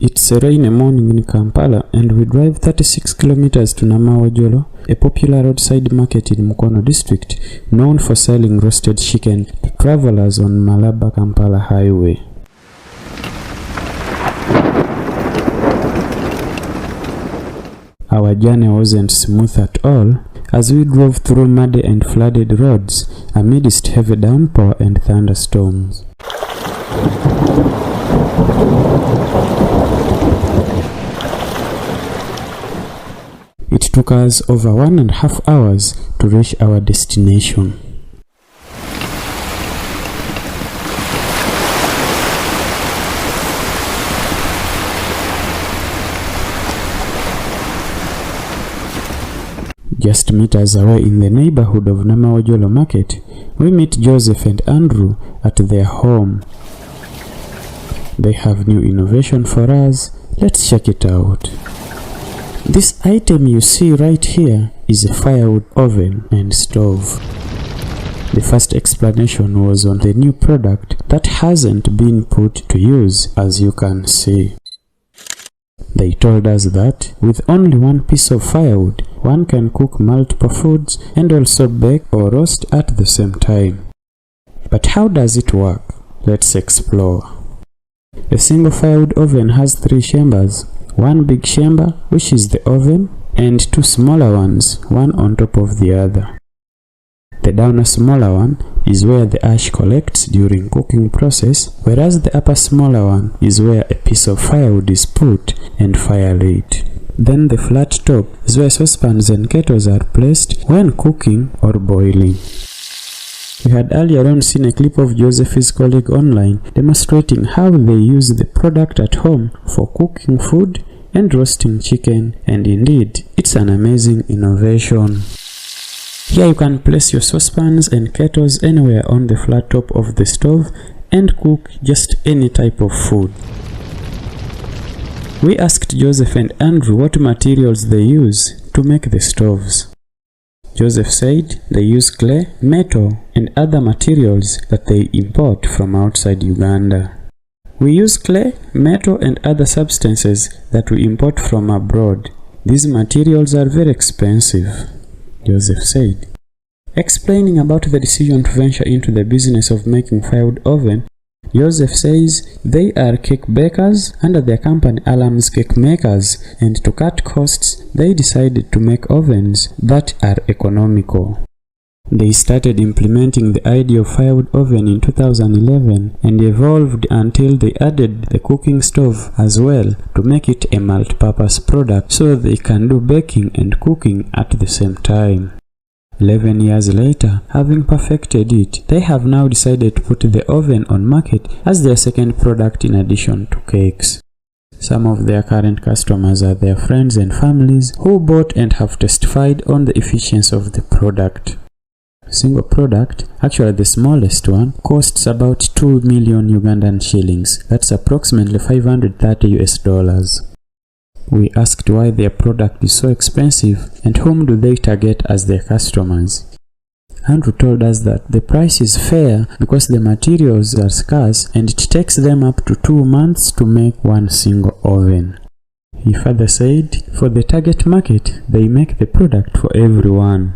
It's a rainy morning in Kampala and we drive 36 kilometers to Namawojolo, a popular roadside market in Mukono district known for selling roasted chicken to travelers on Malaba-Kampala highway. Our journey wasn't smooth at all as we drove through muddy and flooded roads amidst heavy downpour and thunderstorms. It took us over 1.5 hours to reach our destination. Just meters away in the neighborhood of Namawojolo Market, we meet Joseph and Andrew at their home. They have new innovation for us. Let's check it out. This item you see right here is a firewood oven and stove. The first explanation was on the new product that hasn't been put to use, as you can see. They told us that with only one piece of firewood, one can cook multiple foods and also bake or roast at the same time. But how does it work? Let's explore. A single firewood oven has 3 chambers. One big chamber, which is the oven, and 2 smaller ones, one on top of the other. The downer smaller one is where the ash collects during cooking process, whereas the upper smaller one is where a piece of firewood is put and fire lit. Then the flat top is where saucepans and kettles are placed when cooking or boiling. We had earlier on seen a clip of Joseph's colleague online demonstrating how they use the product at home for cooking food and roasting chicken, and indeed, it's an amazing innovation. Here you can place your saucepans and kettles anywhere on the flat top of the stove and cook just any type of food. We asked Joseph and Andrew what materials they use to make the stoves. Joseph said they use clay, metal, and other materials that they import from outside Uganda. We use clay, metal, and other substances that we import from abroad. These materials are very expensive, Joseph said. Explaining about the decision to venture into the business of making firewood oven, Joseph says they are cake bakers under their company Alarms Cake Makers, and to cut costs, they decided to make ovens that are economical. They started implementing the idea of firewood oven in 2011 and evolved until they added the cooking stove as well to make it a multi-purpose product so they can do baking and cooking at the same time. 11 years later, having perfected it, they have now decided to put the oven on market as their second product in addition to cakes. Some of their current customers are their friends and families who bought and have testified on the efficiency of the product. Single product, actually the smallest one, costs about 2 million Ugandan shillings. That's approximately $530. We asked why their product is so expensive and whom do they target as their customers. Andrew told us that the price is fair because the materials are scarce and it takes them up to 2 months to make one single oven. He further said, for the target market, they make the product for everyone.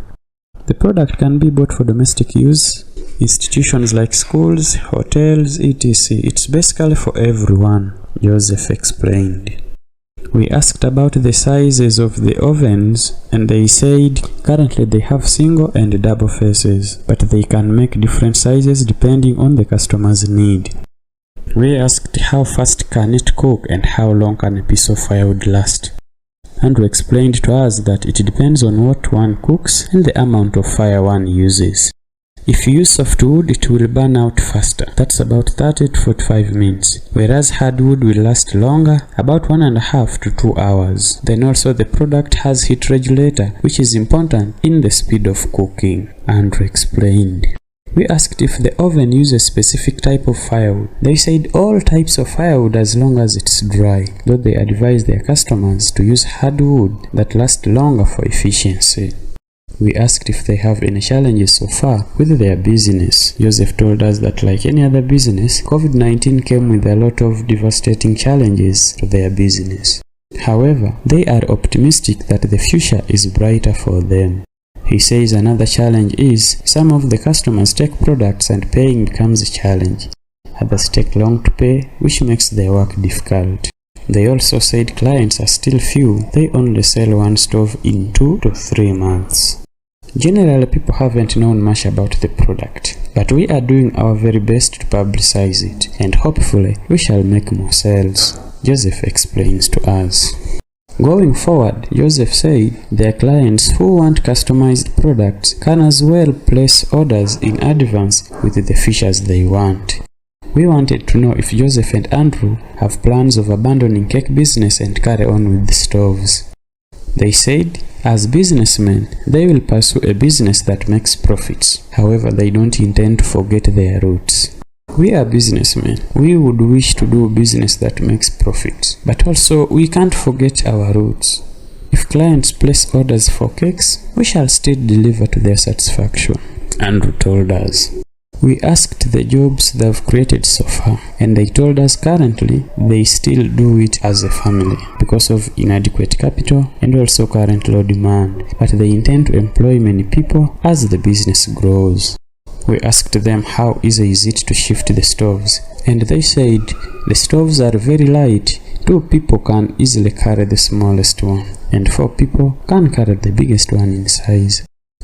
The product can be bought for domestic use, institutions like schools, hotels, etc. It's basically for everyone, Joseph explained. We asked about the sizes of the ovens and they said currently they have single and double faces, but they can make different sizes depending on the customer's need. We asked how fast can it cook and how long can a piece of firewood last. Andrew explained to us that it depends on what one cooks and the amount of fire one uses. If you use softwood, it will burn out faster. That's about 30 to 45 minutes, whereas hardwood will last longer, about 1.5 to 2 hours. Then also the product has heat regulator, which is important in the speed of cooking, Andrew explained. We asked if the oven uses a specific type of firewood. They said all types of firewood as long as it's dry, though they advise their customers to use hardwood that lasts longer for efficiency. We asked if they have any challenges so far with their business. Joseph told us that like any other business, COVID-19 came with a lot of devastating challenges to their business. However, they are optimistic that the future is brighter for them. He says another challenge is some of the customers take products and paying becomes a challenge. Others take long to pay, which makes their work difficult. They also said clients are still few. They only sell one stove in 2 to 3 months. Generally, people haven't known much about the product, but we are doing our very best to publicize it, and hopefully we shall make more sales, Joseph explains to us. Going forward, Joseph said their clients who want customized products can as well place orders in advance with the features they want. We wanted to know if Joseph and Andrew have plans of abandoning cake business and carry on with the stoves. They said, as businessmen, they will pursue a business that makes profits. However, they don't intend to forget their roots. We are businessmen. We would wish to do business that makes profits. But also, we can't forget our roots. If clients place orders for cakes, we shall still deliver to their satisfaction, Andrew told us. We asked the jobs they've created so far, and they told us currently they still do it as a family because of inadequate capital and also current low demand, but they intend to employ many people as the business grows. We asked them how easy is it to shift the stoves, and they said the stoves are very light. 2 people can easily carry the smallest one, and 4 people can carry the biggest one in size.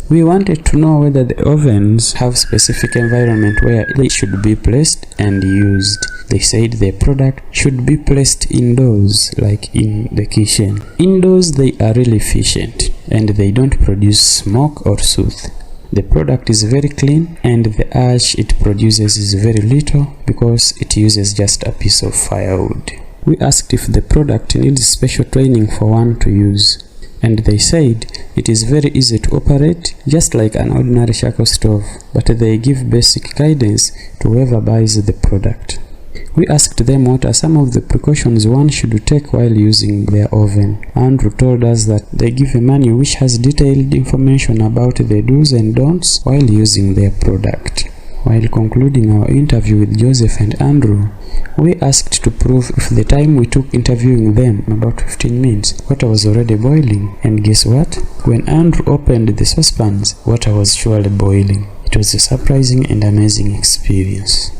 We wanted to know whether the ovens have specific environment where they should be placed and used. They said their product should be placed indoors, like in the kitchen. Indoors they are really efficient and they don't produce smoke or soot. The product is very clean and the ash it produces is very little because it uses just a piece of firewood. We asked if the product needs special training for one to use, and they said it is very easy to operate just like an ordinary charcoal stove, but they give basic guidance to whoever buys the product. We asked them what are some of the precautions one should take while using their oven. Andrew told us that they give a manual which has detailed information about the do's and don'ts while using their product. While concluding our interview with Joseph and Andrew, we asked to prove if the time we took interviewing them, about 15 minutes, water was already boiling. And guess what? When Andrew opened the saucepans, water was surely boiling. It was a surprising and amazing experience.